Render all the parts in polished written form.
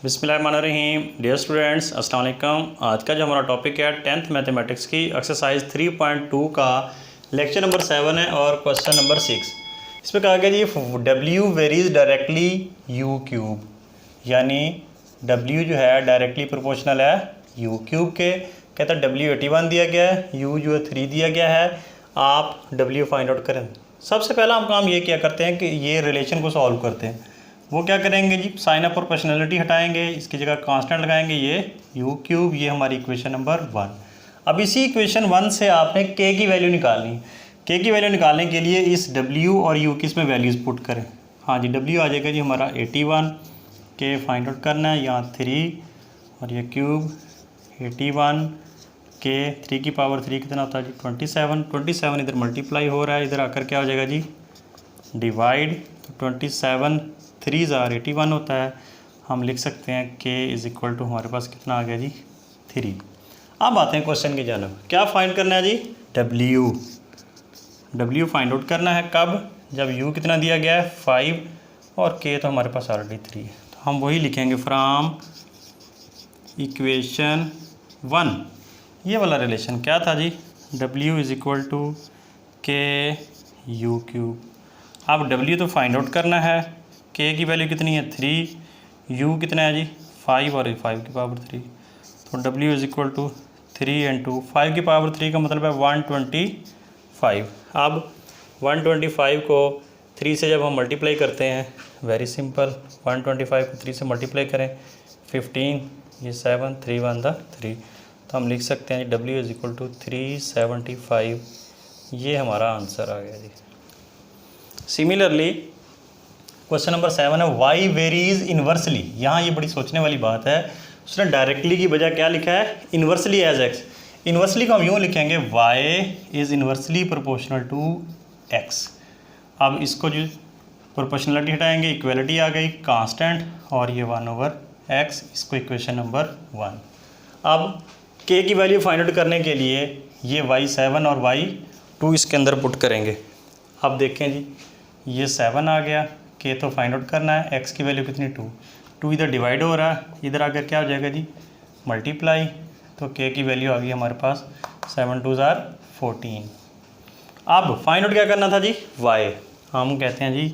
बिस्मिल्लाहिर्रहमानिर्रहीम। Dear students, अस्सलाम वालेकुम। आज का जो हमारा टॉपिक है 10th मैथमेटिक्स की एक्सरसाइज 3.2 का लेक्चर नंबर 7 है और क्वेश्चन नंबर 6। इसमें कहा गया जी W varies directly U cube, यानी W जो है डायरेक्टली प्रोपोर्शनल है U क्यूब के। कहता है W 81 दिया गया है, U जो है 3 दिया गया है, आप W फाइंड आउट करें। सबसे पहला हम काम ये क्या करते हैं कि ये रिलेशन को सॉल्व करते हैं। वो क्या करेंगे जी, साइन ऑफ प्रोपोर्शनलिटी हटाएंगे, इसकी जगह कांस्टेंट लगाएंगे, ये U क्यूब, ये हमारी इक्वेशन नंबर 1। अब इसी इक्वेशन 1 से आपने K की वैल्यू निकालनी। K की वैल्यू निकालने के लिए इस W और U की इसमें वैल्यूज़ पुट करें। हाँ जी, W आ जाएगा जी हमारा 81, K फाइंड आउट करना है, यहाँ 3 और ये क्यूब 81, K 3 की पावर 3 कितना होता है जी 27 इधर मल्टीप्लाई हो रहा है, इधर आकर क्या हो जाएगा जी डिवाइड। तो 27 3 81 होता है। हम लिख सकते हैं K इज़ इक्वल टू हमारे पास कितना आ गया जी 3। अब आते हैं क्वेश्चन की जानब। क्या फाइंड करना है जी W फाइंड आउट करना है। कब? जब U कितना दिया गया है 5 और K तो हमारे पास ऑलरेडी 3 है। तो हम वही लिखेंगे फ्राम इक्वेशन 1। ये वाला रिलेशन क्या था जी, W is equal to K U cube. अब W तो फाइंड आउट करना है, K की वैल्यू कितनी है 3, U कितना है जी 5 और 5 की पावर 3। तो W is equal to 3 into 5 की पावर 3 का मतलब है 125। अब 125 को 3 से जब हम मल्टीप्लाई करते हैं, वेरी सिंपल, 125 को 3 से मल्टीप्लाई करें 15, ये 7, 3 1 3। तो हम लिख सकते हैं W इज़ इक्वल टू 375। ये हमारा आंसर आ गया जी। सिमिलरली क्वेश्चन नंबर 7 है Y वेरीज इन्वर्सली। यहाँ ये बड़ी सोचने वाली बात है, उसने डायरेक्टली की बजाय क्या लिखा है इन्वर्सली एज X। इन्वर्सली को हम यूँ लिखेंगे Y is inversely proportional to X। अब इसको जो प्रोपोर्शनलिटी हटाएंगे, इक्वलिटी आ गई, कांस्टेंट और ये 1/x, इसको इक्वेशन नंबर 1। अब K की वैल्यू फाइंड आउट करने के लिए ये Y7 और Y2 इसके अंदर पुट करेंगे। अब देखें जी, ये 7 आ गया, K तो फाइंड आउट करना है, X की वैल्यू कितनी 2 इधर डिवाइड हो रहा है, इधर आकर क्या हो जाएगा जी मल्टीप्लाई। तो K की वैल्यू आ गई हमारे पास 7 2 14। अब फाइंड आउट क्या करना था जी Y। हम कहते हैं जी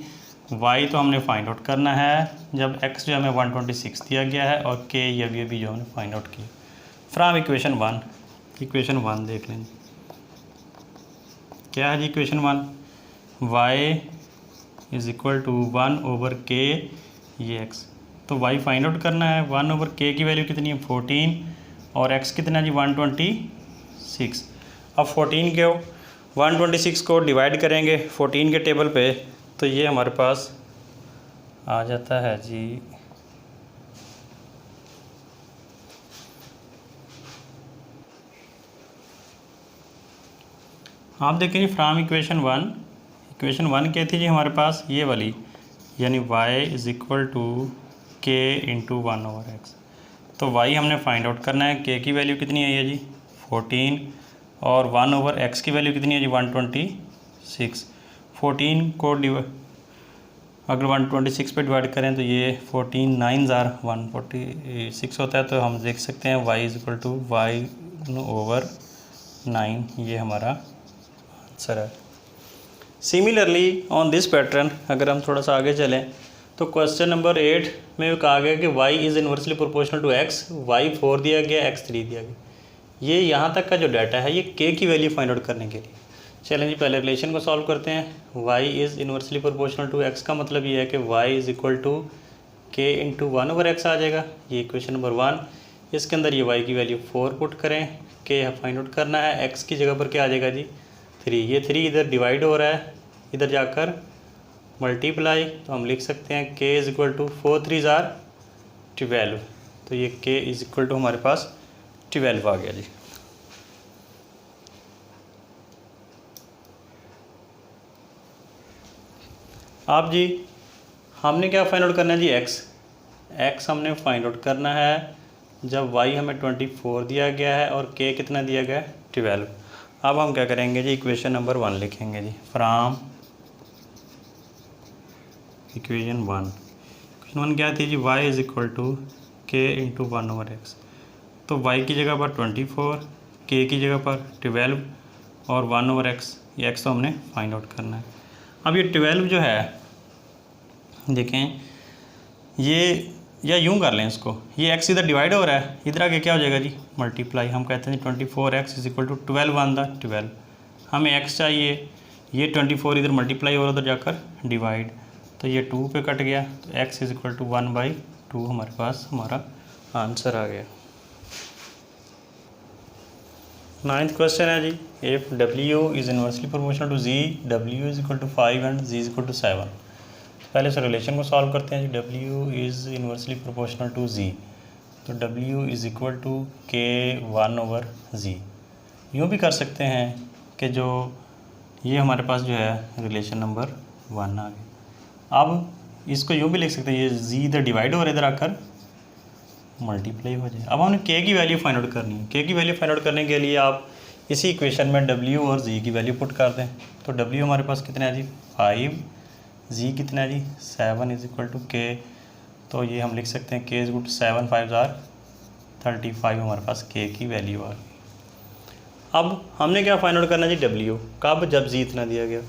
Y तो हमने फाइंड आउट करना है जब X जो हमें 126 दिया गया है और K ये भी जो हमने फाइंड आउट की फ्राम इक्वेशन 1। इक्वेशन 1 देख लें क्या है जी equation 1, Y is equal to 1/K ये X। तो Y फाइंड आउट करना है, 1/K की वैल्यू कितनी है 14 और X कितना है जी 126। अब 126 को डिवाइड करेंगे 14 के टेबल पे, तो ये हमारे पास आ जाता है जी आप देखें जी फ्राम इक्वेशन 1 क्या थी जी हमारे पास ये वाली, यानी Y is equal to K into 1/x। तो Y हमने फाइंड आउट करना है, K की वैल्यू कितनी है ये जी 14 और 1/x की वैल्यू कितनी है जी 126। 14 को अगर 126 पे डिवाइड करें तो ये 14 9 146 होता है। तो हम देख सकते हैं Y इज़ इक्वल टू 1/9, ये हमारा आंसर है। सिमिलरली ऑन दिस पैटर्न अगर हम थोड़ा सा आगे चलें तो क्वेश्चन नंबर 8 में कहा गया कि Y is inversely proportional to X, Y 4 दिया गया, X 3 दिया गया। ये यहाँ तक का जो डाटा है ये K की वैल्यू फाइंड आउट करने के लिए। चलें जी पहले रिलेशन को सॉल्व करते हैं। Y is inversely proportional to X का मतलब ये है कि Y is equal to K into 1/x आ जाएगा, ये इक्वेशन नंबर 1। इसके अंदर ये Y की वैल्यू 4 पुट करें, K फाइंड आउट करना है, X की जगह पर क्या आ जाएगा जी 3। ये 3 इधर डिवाइड हो रहा है, इधर जाकर मल्टीप्लाई। तो हम लिख सकते हैं K इज़ इक्वल टू 4 3 12। तो ये K इज़ इक्वल टू हमारे पास 12 आ गया जी। अब जी हमने क्या फाइंड आउट करना है जी X हमने फाइंड आउट करना है जब Y हमें 24 दिया गया है और K कितना दिया गया है 12। अब हम क्या करेंगे जी इक्वेशन नंबर 1 लिखेंगे जी फ्राम इक्वेशन 1 क्या थी जी y इज़ इक्वल टू के इंटू 1/x। तो y की जगह पर 24, k की जगह पर 12 और 1/x, ये x तो हमने फाइंड आउट करना है। अब ये 12 जो है देखें, ये या यूँ कर लें इसको, ये x इधर डिवाइड हो रहा है, इधर आके क्या हो जाएगा जी मल्टीप्लाई। हम कहते हैं 24x is equal to 12 one the 12, हमें x चाहिए, ये 24 इधर मल्टीप्लाई और उधर जाकर डिवाइड, तो ये 2 पे कट गया, तो x इज इक्वल टू 1/2 हमारे पास हमारा आंसर आ गया। 9th क्वेश्चन है जी, if w is inversely proportional to z, w is equal to 5 and z is equal to 7। पहले इस रिलेशन को सॉल्व करते हैं जी। w is inversely proportional to z, तो w is equal to k 1/z। यूँ भी कर सकते हैं कि जो ये हमारे पास जो है रिलेशन नंबर 1 आ गया। अब इसको यूँ भी लिख सकते हैं, ये z इधर डिवाइड हो रहा है, इधर आकर मल्टीप्लाई हो जाए। अब हमने k की वैल्यू फाइंड आउट करनी है। k की वैल्यू फाइंड आउट करने के लिए आप इसी इक्वेशन में w और z की वैल्यू पुट कर दें। तो w हमारे पास कितना है जी 5, z कितना है जी 7 इज इक्वल टू k, तो ये हम लिख सकते हैं k इज इक्वल टू 7 5 35, हमारे पास k की वैल्यू आ गई। अब हमने क्या फाइंड आउट करना है जी w, कब, जब z इतना दिया गया।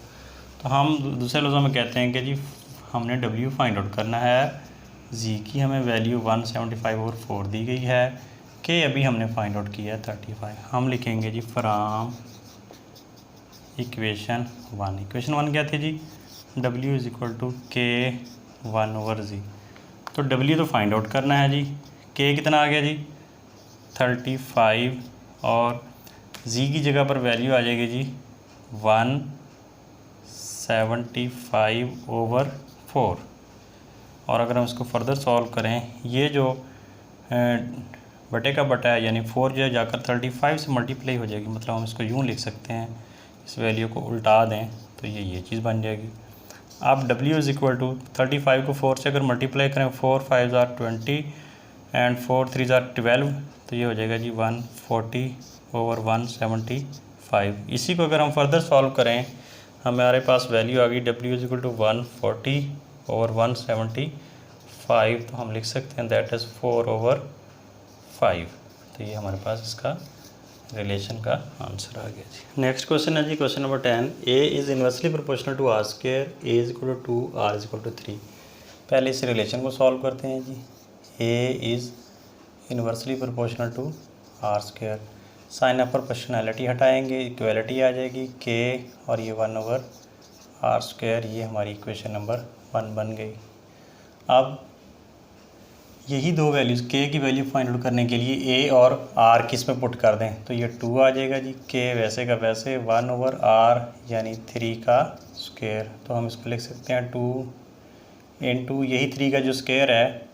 तो हम दूसरे लफ्ज़ों में कहते हैं कि जी हमने w फाइंड आउट करना है, z की हमें वैल्यू 175/4 दी गई है, k अभी हमने फाइंड आउट किया है 35। हम लिखेंगे जी फ्राम इक्वेशन 1। इक्वेशन 1 क्या थी जी, w is equal to k 1/z। तो w तो फाइंड आउट करना है जी, k कितना आ गया जी 35 और z की जगह पर वैल्यू आ जाएगी जी 175/4। और अगर हम इसको फर्दर सॉल्व करें, ये जो बटे का बटा है यानी 4 जो है जाकर 35 से मल्टीप्लाई हो जाएगी, मतलब हम इसको यूँ लिख सकते हैं, इस वैल्यू को उल्टा दें तो ये चीज़ बन जाएगी। अब w इज़ इक्वल टू 35 को 4 से अगर मल्टीप्लाई करें, 4 5 20 एंड 4 3 12, तो ये हो जाएगा जी 140/175। इसी को अगर हम फर्दर सॉल्व करें, हमारे पास वैल्यू आ गई w इज़ इक्वल टू 140/175, तो हम लिख सकते हैं दैट इज़ 4/5। तो ये हमारे पास इसका रिलेशन का आंसर आ गया जी। नेक्स्ट क्वेश्चन है जी question number 10, a is inversely proportional to r square, a is equal to 2, r is equal to 3। पहले इस रिलेशन को सॉल्व करते हैं जी। a is inversely proportional to r square, sign अप पर पर्सनैलिटी हटाएंगे, इक्वलिटी आ जाएगी k और ये 1/r स्क्वायर, ये हमारी इक्वेशन नंबर 1 बन गई। अब यही दो वैल्यूज़ k की वैल्यू फाइंड आउट करने के लिए a और r किस में पुट कर दें, तो ये 2 आ जाएगा जी, k वैसे का वैसे 1/r यानी 3 का स्क्वायर। तो हम इसको लिख सकते हैं 2 इंटू यही 3 का जो स्क्वायर है,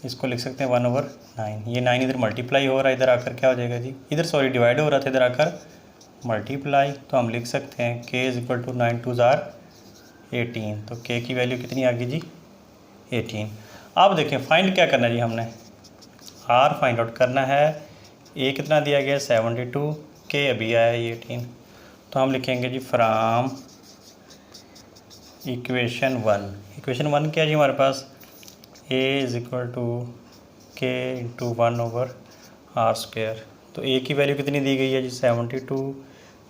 इसको लिख सकते हैं 1/9। ये 9 इधर मल्टीप्लाई हो रहा है, इधर आकर क्या हो जाएगा जी, इधर सॉरी डिवाइड हो रहा था, इधर आकर मल्टीप्लाई, तो हम लिख सकते हैं k इज इक्वल टू 9 2 18। तो k की वैल्यू कितनी आ गई जी 18। अब देखें फाइंड क्या करना है जी, हमने r फाइंड आउट करना है, a कितना दिया गया है 72, k अभी आया है 18। तो हम लिखेंगे जी फ्राम इक्वेशन 1। इक्वेशन 1 क्या है जी हमारे पास, a is equal to k into 1/r square. तो a की वैल्यू कितनी दी गई है जी 72,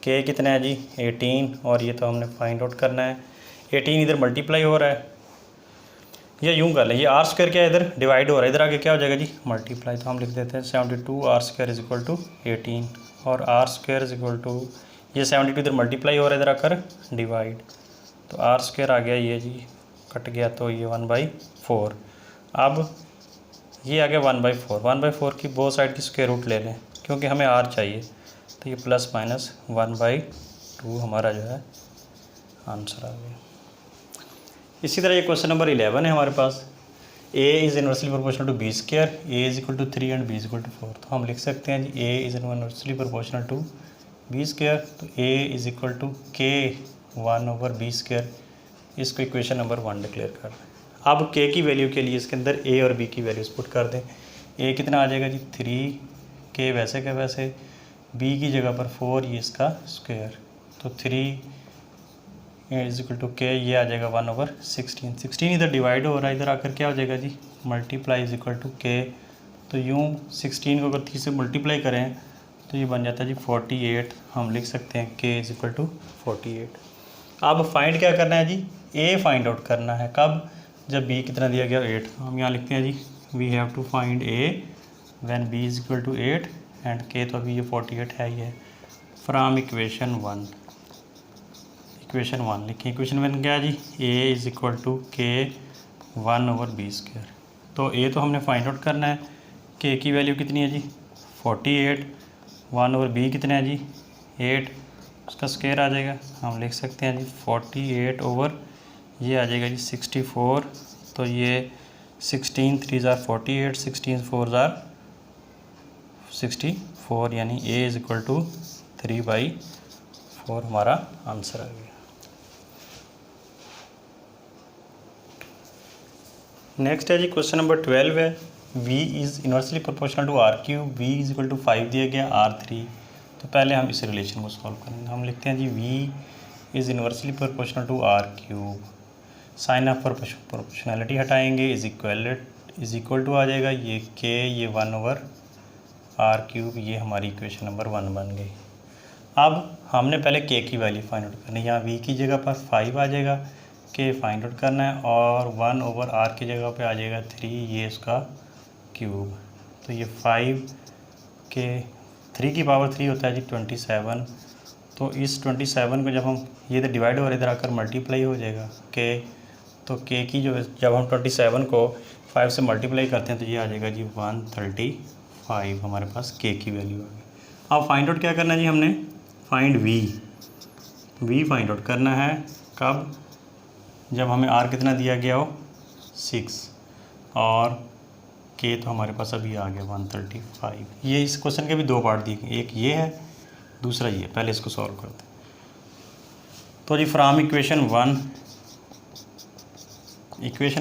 k कितना है जी 18, और ये तो हमने फाइंड आउट करना है। 18 इधर मल्टीप्लाई हो रहा है, या यूँ कर लें, ये r स्क्वायर क्या है इधर डिवाइड हो रहा है, इधर आगे क्या हो जाएगा जी मल्टीप्लाई। तो हम लिख देते हैं 72 r square is equal to 18 और r square is equal to, ये 72 इधर मल्टीप्लाई हो रहा है, इधर आकर डिवाइड, तो r स्क्वायर आ गया, ये जी कट गया, तो ये 1/4। अब ये आ गया 1/4, 1/4 की बोथ साइड की स्क्वायर रूट ले लें क्योंकि हमें r चाहिए, तो ये प्लस माइनस 1/2 हमारा जो है आंसर आ गया। इसी तरह ये क्वेश्चन नंबर 11 है हमारे पास, a is inversely proportional to b square, a is equal to 3 and b is equal to 4। तो हम लिख सकते हैं जी a is inversely proportional to b square, तो a is equal to k 1/b square. इसको इक्वेशन नंबर 1 डिक्लेयर कर दें। अब k की वैल्यू के लिए इसके अंदर a और b की वैल्यूज पुट कर दें। a कितना आ जाएगा जी 3, k वैसे का वैसे, b की जगह पर 4, ये इसका स्क्वायर, तो 3 इज इक्वल टू के, ये आ जाएगा 1/16। 16 इधर डिवाइड हो रहा है, इधर आकर क्या हो जाएगा जी मल्टीप्लाई इज इक्वल टू के। तो यूँ 16 को अगर 3 से मल्टीप्लाई करें तो ये बन जाता है जी 48। हम लिख सकते हैं के इज इक्वल टू 48। अब फाइंड क्या करना है जी, ए फाइंड आउट करना है। कब? जब बी कितना दिया गया 8। हम यहाँ लिखते हैं जी we have to find a when b is equal to 8 and k, तो अभी ये 48 है ही है। फ्रॉम इक्वेशन 1 लिखें। इक्वेशन 1 क्या है जी, ए इज इक्वल टू के 1/b²। तो ए तो हमने फाइंड आउट करना है, के की वैल्यू कितनी है जी 48, 1/b कितना है जी 8, उसका स्क्वायर आ जाएगा। हम लिख सकते हैं जी 48 ओवर ये आ जाएगा जी 64। तो ये 16 3 ज़ार 48, 16 4 ज़ार 64, यानी ए इज इक्वल टू 3/4 हमारा आंसर आ गया। नेक्स्ट है जी क्वेश्चन नंबर 12 है, v is inversely proportional to r³ v is equal to 5 दिया गया r3। तो पहले हम इस रिलेशन को सॉल्व करेंगे। हम लिखते हैं जी v is inversely proportional to r³, sign of proportionality हटाएंगे, इज इक्वल टू आ जाएगा ये k, ये 1/r³, ये हमारी इक्वेशन नंबर 1 बन गई। अब हमने पहले k की वैल्यू फाइंड आउट करनी है। यहाँ v की जगह पर 5 आ जाएगा, के फाइंड आउट करना है, और 1/r की जगह पे आ जाएगा 3, ये इसका क्यूब। तो ये 5 के 3 की पावर 3 होता है जी 27। तो इस 27 को जब हम ये इधर डिवाइड हो रहा है, इधर आकर मल्टीप्लाई हो जाएगा के। तो के की जो जब हम 27 को 5 से मल्टीप्लाई करते हैं तो ये आ जाएगा जी 135। हमारे पास के की वैल्यू आ गई। अब फाइंड आउट क्या करना है जी, हमने फाइंड वी फाइंड आउट करना है। कब? जब हमें आर कितना दिया गया हो 6, और के तो हमारे पास अभी आ गया 135। ये इस क्वेश्चन के भी दो पार्ट दिए गए, एक ये है, दूसरा ये। पहले इसको सॉल्व करते हैं। तो जी फ्रॉम इक्वेशन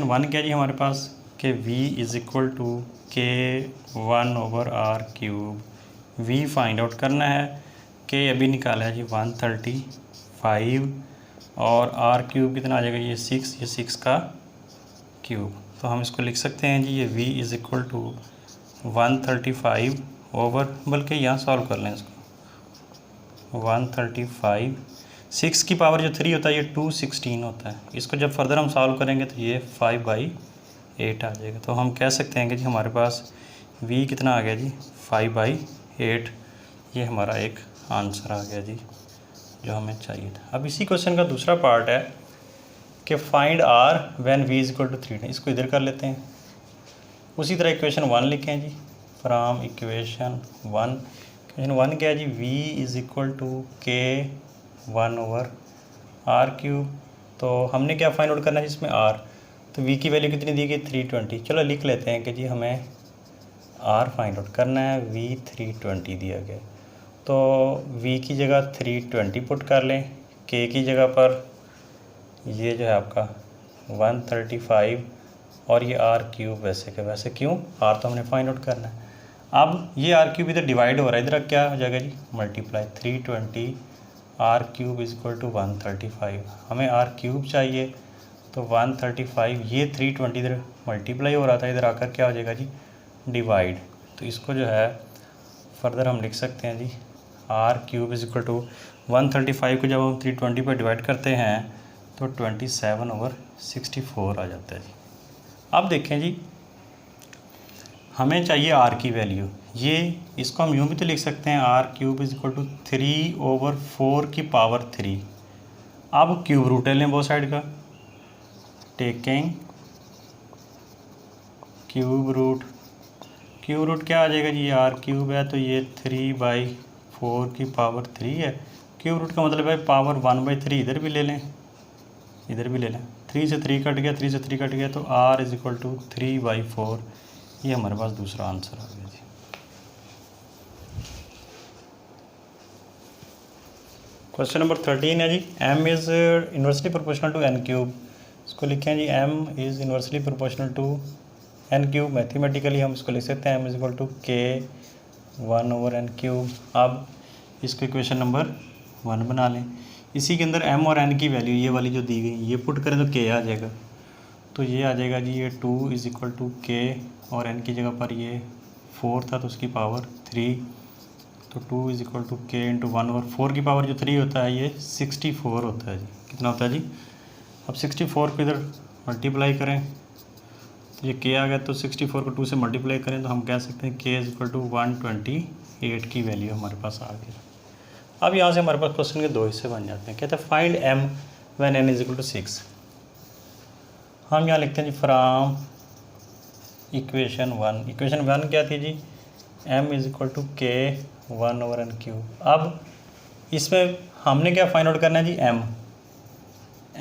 1 क्या जी हमारे पास कि v इज इक्वल टू के 1/r³। v फाइंड आउट करना है, के अभी निकाला है जी 135, और r³ कितना आ जाएगा ये 6, ये 6 का क्यूब। तो हम इसको लिख सकते हैं जी ये v is equal to 135 over, बल्कि यहाँ सॉल्व कर लें इसको, 135, 6 की पावर जो 3 होता है ये 216 होता है। इसको जब फर्दर हम सॉल्व करेंगे तो ये 5/8 आ जाएगा। तो हम कह सकते हैं कि जी हमारे पास v कितना आ गया जी 5/8। ये हमारा एक आंसर आ गया जी जो हमें चाहिए था। अब इसी क्वेश्चन का दूसरा पार्ट है कि find r when v is equal to 3। इसको इधर कर लेते हैं। उसी तरह इक्वेशन 1 लिखें जी, फ्रॉम इक्वेशन 1 क्या है जी, v इज इक्वल टू के 1/r³। तो हमने क्या फाइंड आउट करना है जिसमें r, तो v की वैल्यू कितनी दी गई 320। चलो लिख लेते हैं कि जी हमें r फाइंड आउट करना है, v 320 दिया गया। तो v की जगह 320 पुट कर लें, k की जगह पर ये जो है आपका 135, और ये r³ वैसे के वैसे। क्यों? r तो हमने फाइंड आउट करना है। अब ये r³ इधर डिवाइड हो रहा है, इधर क्या हो जाएगा जी multiply, 320 r³ is equal to 135। हमें r³ चाहिए, तो 135, ये 320 इधर मल्टीप्लाई हो रहा था, इधर आकर क्या हो जाएगा जी डिवाइड। तो इसको जो है फर्दर हम लिख सकते हैं जी r³ इज इक्वल टू 135 को जब हम 320 पर डिवाइड करते हैं तो 27/64 आ जाता है जी। अब देखें जी हमें चाहिए r की वैल्यू, ये इसको हम यूँ भी तो लिख सकते हैं r³ इज इक्वल टू 3/4 की पावर 3। अब क्यूब रूट ले लें बोथ साइड का, टेकिंग क्यूब रूट क्या आ जाएगा जी, ये r³ है तो ये 3/4 की पावर 3 है। क्यूब रूट का मतलब है पावर 1/3, इधर भी ले लें, इधर भी ले लें, 3 से 3 कट गया, 3 से 3 कट गया, तो r इज इक्वल टू 3/4। ये हमारे पास दूसरा आंसर आ गया जी। क्वेश्चन नंबर 13 है जी, m is inversely proportional to n³। इसको लिखें जी m is inversely proportional to n³। Mathematically हम इसको लिख सकते हैं m इज इक्वल टू के 1/n³। अब इसको इक्वेशन नंबर 1 बना लें। इसी के अंदर m और n की वैल्यू ये वाली जो दी गई ये पुट करें तो k आ जाएगा, तो ये आ जाएगा जी ये 2 = k और n की जगह पर ये 4 था तो उसकी पावर 3, तो 2 = k × 1 और 4 की पावर जो 3 होता है ये 64 होता है जी। कितना होता है जी? अब 64 को इधर मल्टीप्लाई करें तो ये k आ गया, तो 64 को 2 से मल्टीप्लाई करें तो हम कह सकते हैं k = 128 की वैल्यू हमारे पास आ गई। अब यहाँ से हमारे पास क्वेश्चन के दो हिस्से बन जाते हैं। कहते हैं फाइंड m व्हेन n = 6। हम यहाँ लिखते हैं जी फ्रॉम इक्वेशन 1 क्या थी जी? m = k 1/n³। अब इसमें हमने क्या फाइंड आउट करना है जी?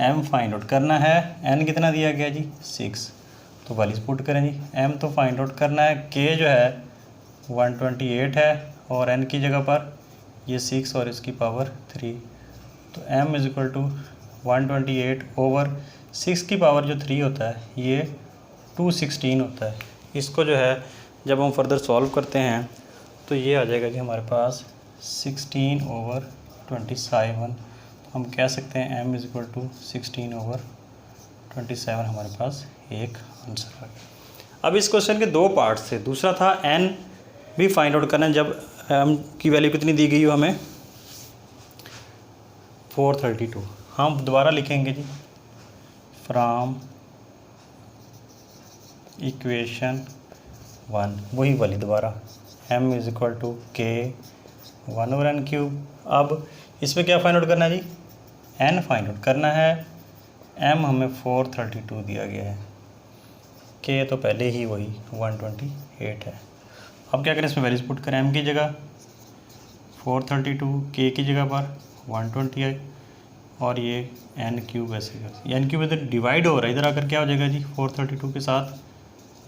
m फाइंड आउट करना है। n कितना दिया गया जी? 6, तो वैल्यूज पुट करें जी। m तो फाइंड आउट करना है, k जो है 128 है और n की जगह पर ये 6 और इसकी पावर 3, तो m = 128/6 की पावर जो 3 होता है ये 216 होता है। इसको जो है जब हम फर्दर सॉल्व करते हैं तो ये आ जाएगा जी हमारे पास 16/27। हम कह सकते हैं m = 16/27 हमारे पास एक आंसर आ गया। अब इस क्वेश्चन के दो पार्ट्स थे। दूसरा था n भी फाइंड आउट करना है जब m की वैल्यू कितनी दी गई हो हमें 432। हम दोबारा लिखेंगे जी फ्रॉम इक्वेशन 1 वही वाली दोबारा m = k 1/n³। अब इसमें क्या फाइंड आउट करना है जी? n फाइंड आउट करना है। m हमें 432 दिया गया है, k तो पहले ही वही 128 है। अब क्या करें, इसमें वैल्यूज पुट करें। m की जगह 432, k की जगह पर 128 और ये n³ ऐसे n³ इधर डिवाइड हो रहा है, इधर आकर क्या हो जाएगा जी 432 के साथ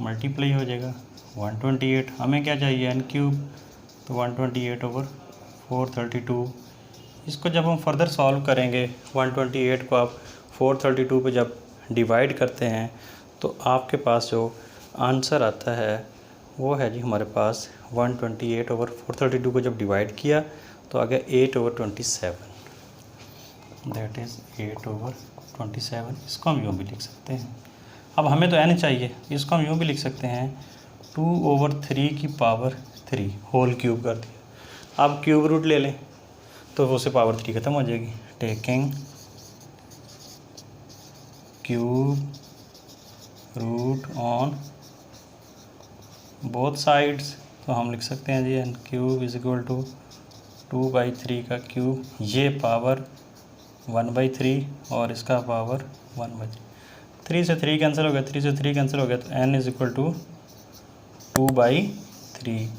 मल्टीप्लाई हो जाएगा 128। हमें क्या चाहिए n³, तो 128/432। इसको जब हम फर्दर सॉल्व करेंगे 128 को आप 432 पे जब डिवाइड करते हैं तो आपके पास जो आंसर आता है वो है जी हमारे पास 128/432 को जब डिवाइड किया तो आ गया 8/27, दैट इज़ 8/27। इसको हम यूँ भी लिख सकते हैं। अब हमें तो n चाहिए, इसको हम यूँ भी लिख सकते हैं 2/3 की पावर 3 होल क्यूब कर दिया। अब क्यूब रूट ले लें तो उससे पावर 3 ख़त्म हो जाएगी। Taking cube root on both sides, तो हम लिख सकते हैं जी n³ = 2/3 का क्यूब, ये पावर 1/3 और इसका पावर 1/3। 3 से 3 कैंसिल हो गया, 3 से 3 कैंसिल हो गया, तो n = 2/3।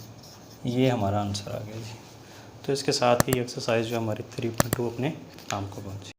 ये हमारा आंसर आ गया जी। तो इसके साथ ही एक्सरसाइज जो हमारी 3.2 अपने काम को पहुँची।